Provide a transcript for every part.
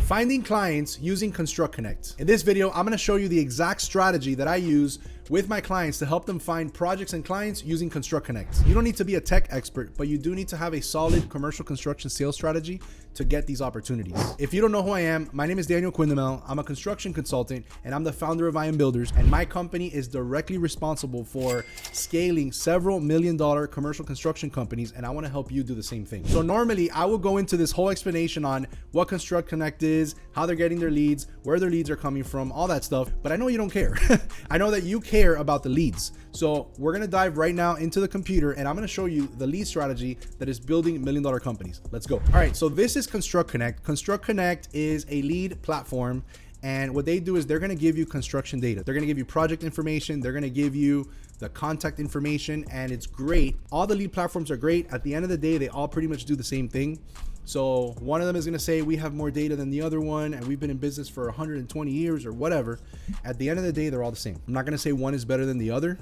Finding clients using ConstructConnect. In this video, I'm going to show you the exact strategy that I use with my clients to help them find projects and clients using ConstructConnect. You don't need to be a tech expert, but you do need to have a solid commercial construction sales strategy to get these opportunities. If you don't know who I am, my name is Daniel Quindamel. I'm a construction consultant and I'm the founder of I Am Builders, and my company is directly responsible for scaling several million-dollar commercial construction companies, and I want to help you do the same thing. So normally I will go into this whole explanation on what ConstructConnect is, how they're getting their leads, where their leads are coming from, all that stuff, but I know you don't care. I know that you care about the leads. So we're going to dive right now into the computer and I'm going to show you the lead strategy that is building million-dollar companies. Let's go. All right, so this is ConstructConnect. ConstructConnect is a lead platform, and what they do is they're going to give you construction data. They're going to give you project information. They're going to give you the contact information, and it's great. All the lead platforms are great. At the end of the day, they all pretty much do the same thing. So one of them is going to say we have more data than the other one, and we've been in business for 120 years or whatever. At the end of the day, they're all the same. I'm not going to say one is better than the other.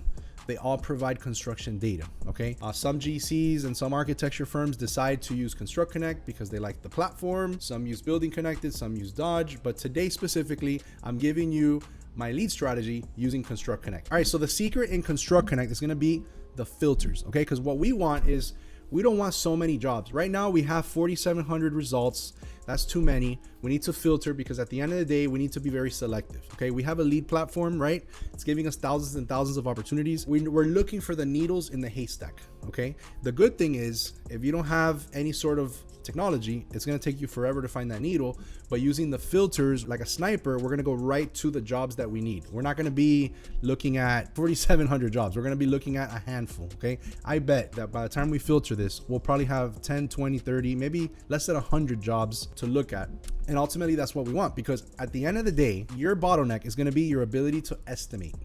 They all provide construction data, okay? Some GCs and some architecture firms decide to use ConstructConnect because they like the platform. Some use Building Connected, some use Dodge. But today specifically, I'm giving you my lead strategy using ConstructConnect. All right, so the secret in ConstructConnect is gonna be the filters, okay? Because what we want is, we don't want so many jobs. Right now we have 4,700 results. That's too many. We need to filter because at the end of the day, we need to be very selective. Okay, we have a lead platform, right? It's giving us thousands and thousands of opportunities. We're looking for the needles in the haystack. Okay, the good thing is if you don't have any sort of technology, it's going to take you forever to find that needle. But using the filters like a sniper, we're going to go right to the jobs that we need. We're not going to be looking at 4,700 jobs. We're going to be looking at a handful. Okay, I bet that by the time we filter this, we'll probably have 10, 20, 30, maybe less than 100 jobs to look at. And ultimately that's what we want, because at the end of the day, your bottleneck is going to be your ability to estimate.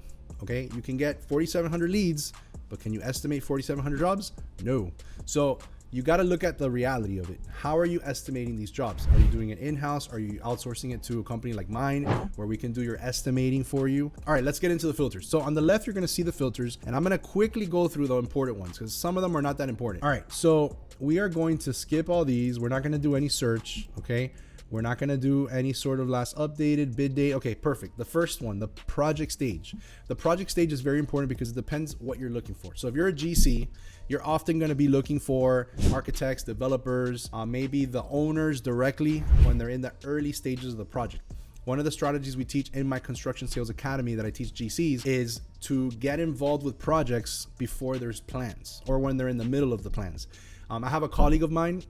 Okay, you can get 4,700 leads, but can you estimate 4,700 jobs? No. So you got to look at the reality of it. How are you estimating these jobs? Are you doing it in-house? Are you outsourcing it to a company like mine where we can do your estimating for you? All right, let's get into the filters. So on the left, you're going to see the filters, and I'm going to quickly go through the important ones because some of them are not that important. All right, so we are going to skip all these. We're not going to do any search, okay? We're not going to do any sort of last updated bid date. Okay, perfect. The first one, the project stage. The project stage is very important because it depends what you're looking for. So if you're a GC, you're often going to be looking for architects, developers, maybe the owners directly when they're in the early stages of the project. One of the strategies we teach in my Construction Sales Academy that I teach GCs is to get involved with projects before there's plans or when they're in the middle of the plans. I have a colleague of mine,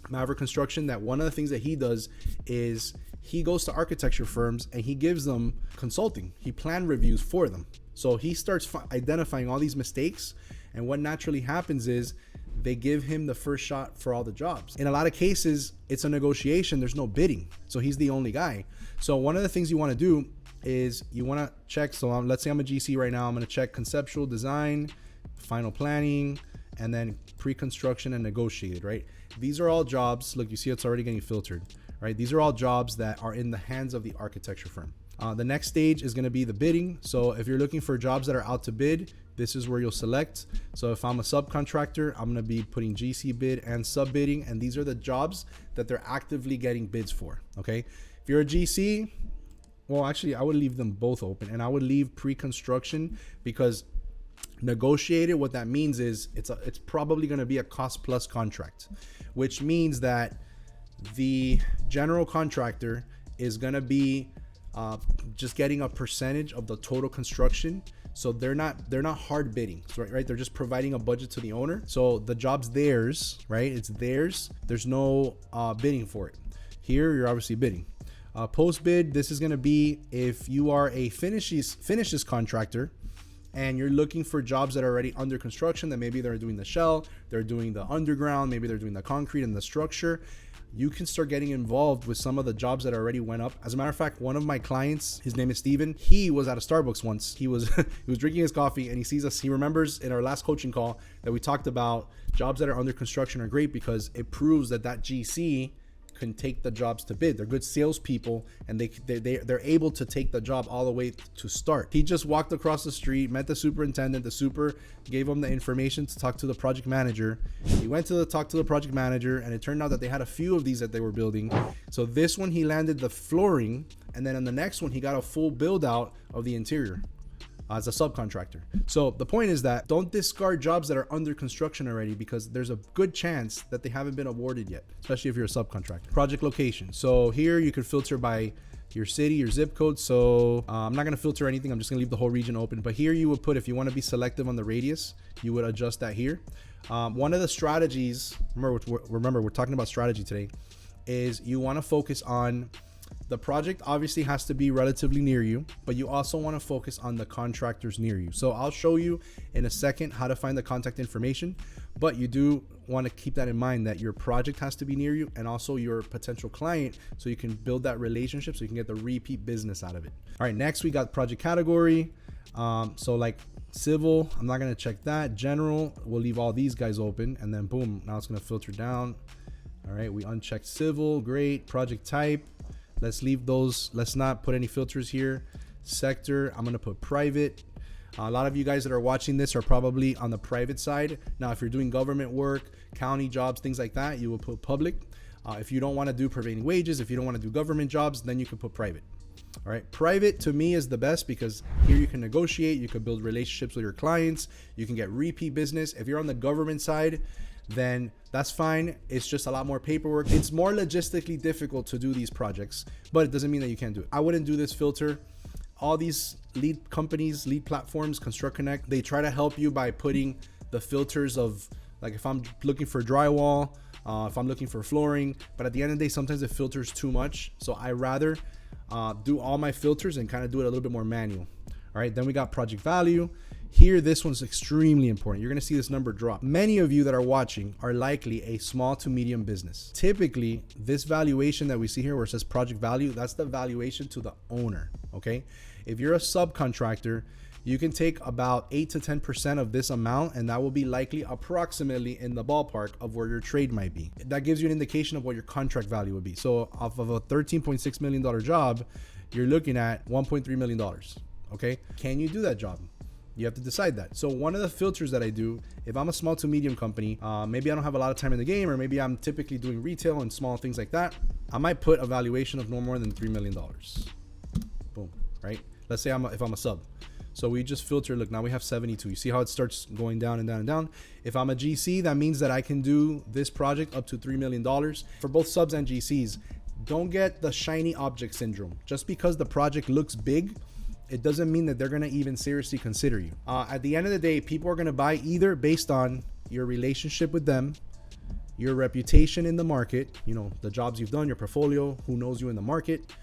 Maverick Construction, that one of the things that he does is he goes to architecture firms and he gives them consulting. He plan reviews for them. So he starts identifying all these mistakes, and what naturally happens is they give him the first shot for all the jobs. In a lot of cases, it's a negotiation. There's no bidding. So he's the only guy. So one of the things you want to do is you want to check. So let's say I'm a GC right now. I'm going to check conceptual design, final planning, and then pre-construction and negotiated, right? These are all jobs. Look, you see it's already getting filtered, right? These are all jobs that are in the hands of the architecture firm. The next stage is going to be the bidding. So if you're looking for jobs that are out to bid, this is where you'll select. So if I'm a subcontractor, I'm going to be putting GC bid and sub bidding, and these are the jobs that they're actively getting bids for. Okay. If you're a GC, well, actually, I would leave them both open, and I would leave pre-construction because negotiated, what that means is it's probably going to be a cost plus contract, which means that the general contractor is going to be just getting a percentage of the total construction. So they're not hard bidding, right? They're just providing a budget to the owner. So the job's theirs, right? It's theirs. There's no bidding for it. Here, you're obviously bidding. Post bid, this is going to be if you are a finishes contractor and you're looking for jobs that are already under construction, that maybe they're doing the shell, they're doing the underground, maybe they're doing the concrete and the structure. You can start getting involved with some of the jobs that already went up. As a matter of fact, one of my clients, his name is Steven. He was at a Starbucks once. He was drinking his coffee and he sees us. He remembers in our last coaching call that we talked about jobs that are under construction are great because it proves that GC can take the jobs to bid. They're good salespeople, and they're able to take the job all the way to start. He just walked across the street, met the superintendent. The super gave him the information to talk to the project manager. He went to talk to the project manager, and it turned out that they had a few of these that they were building. So this one, he landed the flooring, and then on the next one, he got a full build out of the interior as a subcontractor. So the point is that don't discard jobs that are under construction already, because there's a good chance that they haven't been awarded yet, especially if you're a subcontractor. Project location. So here you could filter by your city, your zip code. So I'm not gonna filter anything. I'm just gonna leave the whole region open. But here you would put, if you wanna be selective on the radius, you would adjust that here. One of the strategies, remember we're talking about strategy today, is you wanna focus on the project. Obviously has to be relatively near you, but you also want to focus on the contractors near you. So I'll show you in a second how to find the contact information, but you do want to keep that in mind, that your project has to be near you and also your potential client, so you can build that relationship, so you can get the repeat business out of it. All right, next we got project category. So like civil, I'm not going to check that. General, we'll leave all these guys open, and then boom, now it's going to filter down. All right, we unchecked civil. Great. Project type, let's leave those. Let's not put any filters here. Sector, I'm going to put private. A lot of you guys that are watching this are probably on the private side. Now, if you're doing government work, county jobs, things like that, you will put public. If you don't want to do prevailing wages, if you don't want to do government jobs, then you can put private. All right, private to me is the best, because here you can negotiate, you can build relationships with your clients, you can get repeat business. If you're on the government side, then that's fine. It's just a lot more paperwork. It's more logistically difficult to do these projects, but it doesn't mean that you can't do it. I wouldn't do this filter. All these lead companies, lead platforms, ConstructConnect, they try to help you by putting the filters of, like, if I'm looking for drywall, if I'm looking for flooring, but at the end of the day, sometimes it filters too much. So I rather do all my filters and kind of do it a little bit more manual. All right, then we got project value. Here, this one's extremely important. You're gonna see this number drop. Many of you that are watching are likely a small to medium business. Typically, this valuation that we see here where it says project value, that's the valuation to the owner, okay? If you're a subcontractor, you can take about 8 to 10% of this amount, and that will be likely approximately in the ballpark of where your trade might be. That gives you an indication of what your contract value would be. So off of a $13.6 million job, you're looking at $1.3 million, okay? Can you do that job? You have to decide that. So one of the filters that I do, if I'm a small to medium company, maybe I don't have a lot of time in the game, or maybe I'm typically doing retail and small things like that, I might put a valuation of no more than $3 million. Boom, right? Let's say if I'm a sub. So we just filter, look, now we have 72. You see how it starts going down and down and down? If I'm a GC, that means that I can do this project up to $3 million. For both subs and GCs, don't get the shiny object syndrome. Just because the project looks big, it doesn't mean that they're gonna even seriously consider you. At the end of the day, people are gonna buy either based on your relationship with them, your reputation in the market, you know, the jobs you've done, your portfolio, who knows you in the market,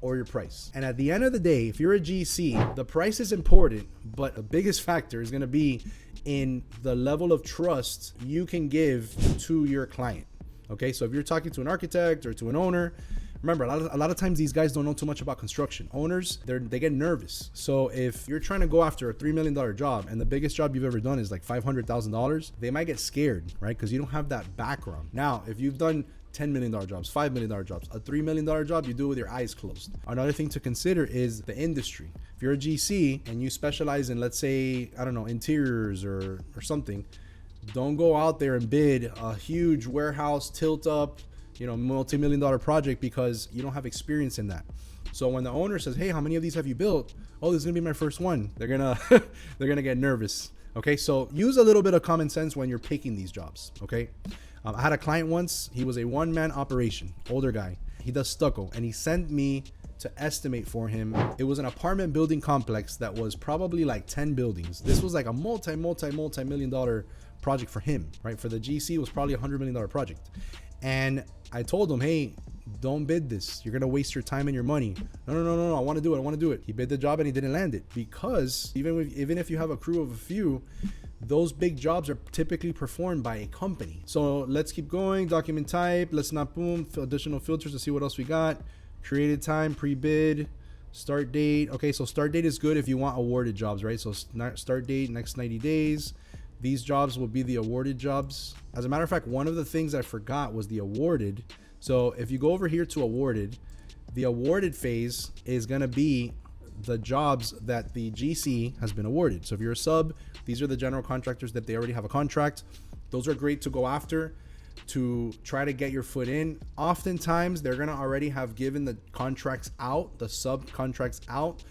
or your price. And at the end of the day, if you're a GC, the price is important, but the biggest factor is gonna be in the level of trust you can give to your client. Okay, so if you're talking to an architect or to an owner, remember, a lot of times these guys don't know too much about construction. Owners, they get nervous. So if you're trying to go after a $3 million job and the biggest job you've ever done is like $500,000, they might get scared, right? Because you don't have that background. Now, if you've done $10 million jobs, $5 million jobs, a $3 million job, you do it with your eyes closed. Another thing to consider is the industry. If you're a GC and you specialize in, let's say, I don't know, interiors or something, don't go out there and bid a huge warehouse tilt up, you know, multi-million-dollar project, because you don't have experience in that. So when the owner says, hey, how many of these have you built? Oh, this is gonna be my first one. They're gonna get nervous. Okay, so use a little bit of common sense when you're picking these jobs. Okay, I had a client once. He was a one-man operation, older guy. He does stucco, and he sent me to estimate for him. It was an apartment building complex that was probably like 10 buildings. This was like a multi-million-dollar project for him, right? For the GC, it was probably $100 million project. And I told him, hey, don't bid this. You're gonna waste your time and your money. No, I want to do it. He bid the job and he didn't land it, because even if you have a crew of a few, those big jobs are typically performed by a company. So let's keep going. Document type. Let's not boom. Additional filters to see what else we got. Created time, pre-bid, start date. Okay, so start date is good if you want awarded jobs, right? So start date, next 90 days. These jobs will be the awarded jobs. As a matter of fact, one of the things I forgot was the awarded. So if you go over here to awarded, the awarded phase is going to be the jobs that the GC has been awarded. So if you're a sub, these are the general contractors that they already have a contract. Those are great to go after to try to get your foot in. Oftentimes they're going to already have given the contracts out, the subcontracts out.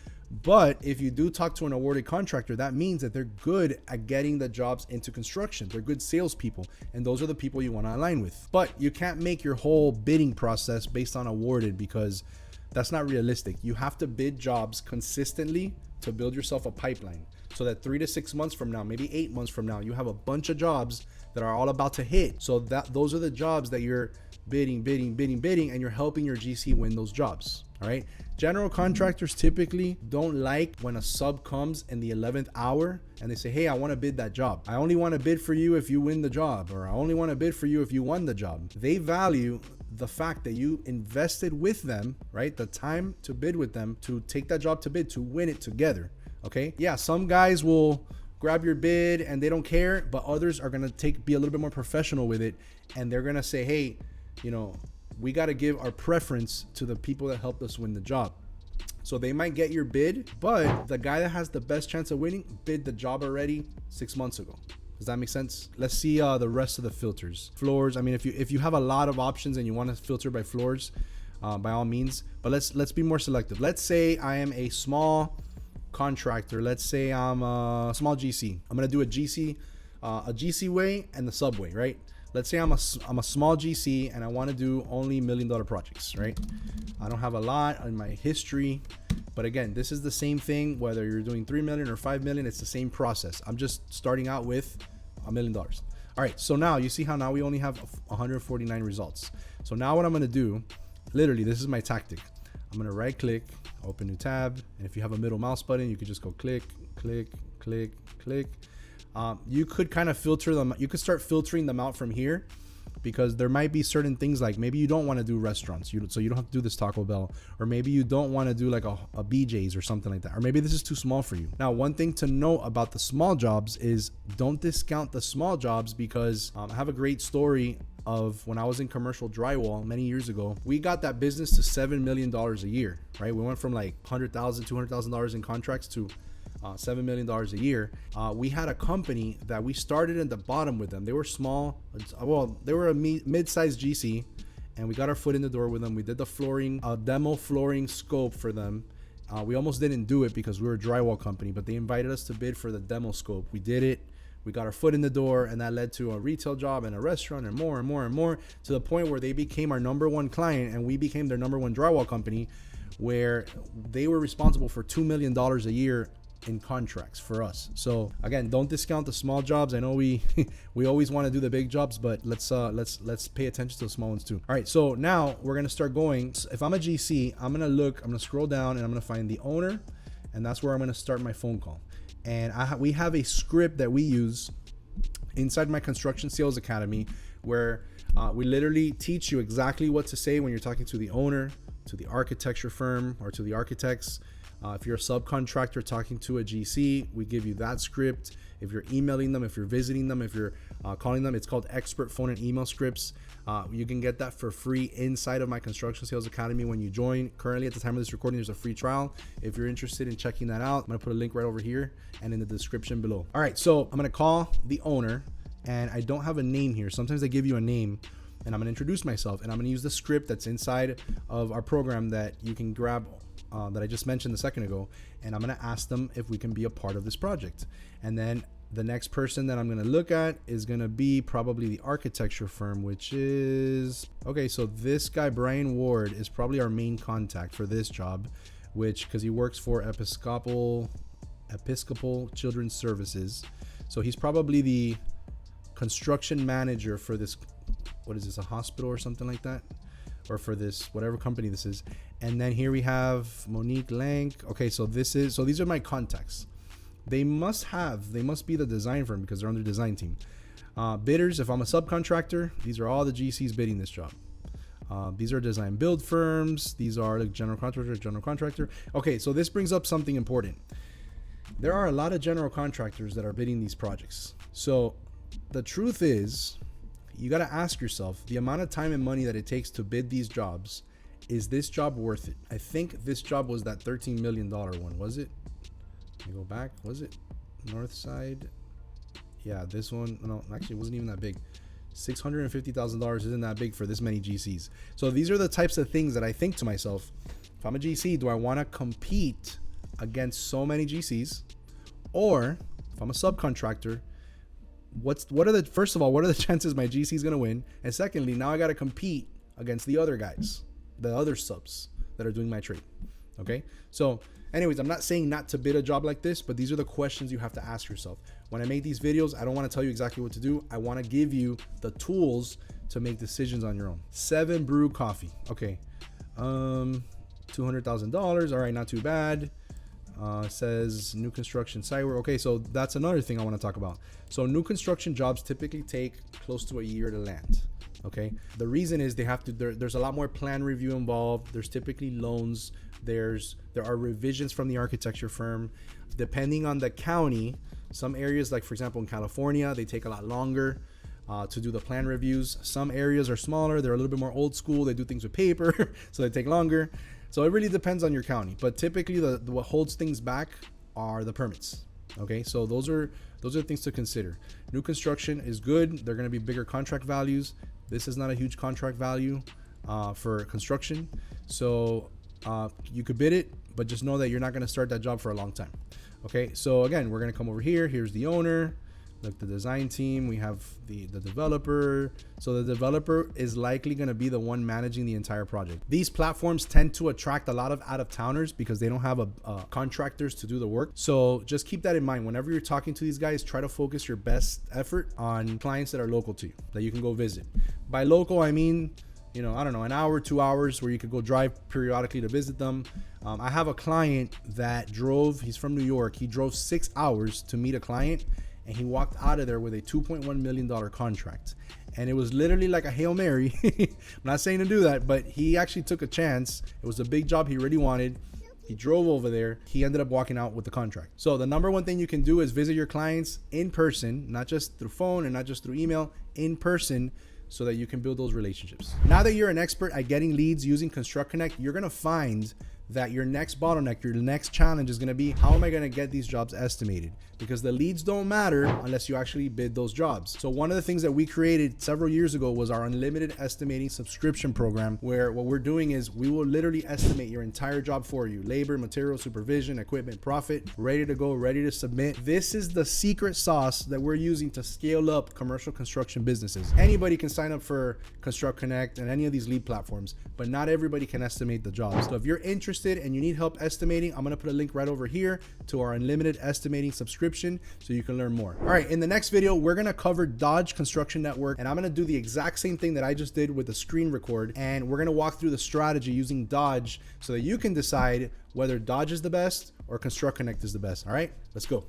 But if you do talk to an awarded contractor, that means that they're good at getting the jobs into construction. They're good salespeople, and those are the people you want to align with. But you can't make your whole bidding process based on awarded, because that's not realistic. You have to bid jobs consistently to build yourself a pipeline, so that 3 to 6 months from now, maybe 8 months from now, you have a bunch of jobs that are all about to hit. So that those are the jobs that you're bidding, and you're helping your GC win those jobs. All right. General contractors typically don't like when a sub comes in the 11th hour and they say, hey, I want to bid that job. I only want to bid for you if you win the job, or I only want to bid for you if you won the job. They value the fact that you invested with them, right? The time to bid with them, to take that job to bid, to win it together. Okay. Yeah. Some guys will grab your bid and they don't care, but others are going to be a little bit more professional with it. And they're going to say, hey, we got to give our preference to the people that helped us win the job. So they might get your bid, but the guy that has the best chance of winning bid the job already 6 months ago. Does that make sense? Let's see the rest of the filters. Floors. I mean, if you have a lot of options and you want to filter by floors, by all means, but let's be more selective. Let's say I am a small contractor. Let's say I'm a small GC. I'm going to do a GC way and the subway, right? Let's say I'm a small GC and I want to do only $1 million projects, right? I don't have a lot in my history, but again, this is the same thing, whether you're doing 3 million or 5 million, it's the same process. I'm just starting out with $1 million. All right. So now you see how now we only have 149 results. So now what I'm going to do, literally, this is my tactic. I'm going to right click, open new tab. And if you have a middle mouse button, you could just go click, click, click, click. You could kind of filter them. You could start filtering them out from here, because there might be certain things, like maybe you don't want to do restaurants, so you don't have to do this Taco Bell, or maybe you don't want to do like a BJ's or something like that, or maybe this is too small for you. Now, one thing to note about the small jobs is don't discount the small jobs, because I have a great story of when I was in commercial drywall many years ago. We got that business to $7 million a year, right? We went from like $100,000, $200,000 in contracts to $7 million a year. We had a company that we started at the bottom with them. They were small. Well, they were a mid-sized GC, and we got our foot in the door with them. We did the flooring, demo flooring scope for them. We almost didn't do it because we were a drywall company, but they invited us to bid for the demo scope. We did it. We got our foot in the door, and that led to a retail job and a restaurant and more and more and more, to the point where they became our number one client and we became their number one drywall company, where they were responsible for $2 million a year in contracts for us. So again, don't discount the small jobs. I know we always want to do the big jobs, but let's pay attention to the small ones too. All right, so now we're gonna start going. So if I'm a GC, I'm gonna scroll down and I'm gonna find the owner, and that's where I'm gonna start my phone call. And we have a script that we use inside my Construction Sales Academy, where we literally teach you exactly what to say when you're talking to the owner, to the architecture firm, or to the architects. If you're a subcontractor talking to a GC, we give you that script. If you're emailing them, if you're visiting them, if you're calling them, it's called expert phone and email scripts. You can get that for free inside of my Construction Sales Academy when you join. Currently, at the time of this recording, there's a free trial. If you're interested in checking that out, I'm going to put a link right over here and in the description below. All right, so I'm going to call the owner, and I don't have a name here. Sometimes they give you a name, and I'm going to introduce myself, and I'm going to use the script that's inside of our program that you can grab, that I just mentioned a second ago, and I'm going to ask them if we can be a part of this project. And then the next person that I'm going to look at is going to be probably the architecture firm, which is, okay, so this guy, Brian Ward, is probably our main contact for this job, because he works for Episcopal Children's Services. So he's probably the construction manager for this, what is this, a hospital or something like that? Or for this, whatever company this is. And then here we have Monique Lang. Okay, so these are my contacts. They must be the design firm, because they're on their design team. Bidders, if I'm a subcontractor, these are all the GCs bidding this job. These are design build firms. These are like general contractor. Okay, so this brings up something important. There are a lot of general contractors that are bidding these projects. So the truth is, you got to ask yourself the amount of time and money that it takes to bid these jobs. Is this job worth it? I think this job was that $13 million one, was it? Let me go back. Was it North Side? Yeah, this one. No, actually, it wasn't even that big. $650,000 isn't that big for this many GCs. So these are the types of things that I think to myself, if I'm a GC, do I want to compete against so many GCs? Or if I'm a subcontractor, first of all, what are the chances my GC is going to win? And secondly, now I got to compete against the other guys, the other subs that are doing my trade. Okay. So anyways, I'm not saying not to bid a job like this, but these are the questions you have to ask yourself. When I make these videos, I don't want to tell you exactly what to do. I want to give you the tools to make decisions on your own. 7 Brew Coffee. Okay. $200,000. All right. Not too bad. Says new construction site work. Okay, so that's another thing I want to talk about. So new construction jobs typically take close to a year to land. Okay, the reason is they have to. There's a lot more plan review involved. There's typically loans. There are revisions from the architecture firm. Depending on the county, some areas, like for example in California, they take a lot longer to do the plan reviews. Some areas are smaller. They're a little bit more old school. They do things with paper, so they take longer. So it really depends on your county, but typically what holds things back are the permits. Okay, so those are things to consider. New construction is good. They're going to be bigger contract values. This is not a huge contract value for construction, so you could bid it, but just know that you're not going to start that job for a long time. Okay, so again, we're going to come over here. Here's the owner. Like the design team, we have the developer. So the developer is likely going to be the one managing the entire project. These platforms tend to attract a lot of out-of-towners because they don't have contractors to do the work. So just keep that in mind. Whenever you're talking to these guys, try to focus your best effort on clients that are local to you, that you can go visit. By local, I mean, you know, I don't know, an hour, 2 hours where you could go drive periodically to visit them. I have a client that he's from New York. He drove 6 hours to meet a client, and he walked out of there with a $2.1 million contract. And it was literally like a Hail Mary. I'm not saying to do that, but he actually took a chance. It was a big job he really wanted. He drove over there. He ended up walking out with the contract. So the number one thing you can do is visit your clients in person, not just through phone and not just through email, in person, so that you can build those relationships. Now that you're an expert at getting leads using ConstructConnect, you're going to find that your next bottleneck, your next challenge is going to be, how am I going to get these jobs estimated? Because the leads don't matter unless you actually bid those jobs. So one of the things that we created several years ago was our unlimited estimating subscription program, where what we're doing is we will literally estimate your entire job for you. Labor, material, supervision, equipment, profit, ready to go, ready to submit. This is the secret sauce that we're using to scale up commercial construction businesses. Anybody can sign up for ConstructConnect and any of these lead platforms, but not everybody can estimate the jobs. So if you're interested and you need help estimating, I'm going to put a link right over here to our unlimited estimating subscription so you can learn more. All right, in the next video, we're going to cover Dodge Construction Network, and I'm going to do the exact same thing that I just did with the screen record, and we're going to walk through the strategy using Dodge so that you can decide whether Dodge is the best or ConstructConnect is the best. All right, let's go.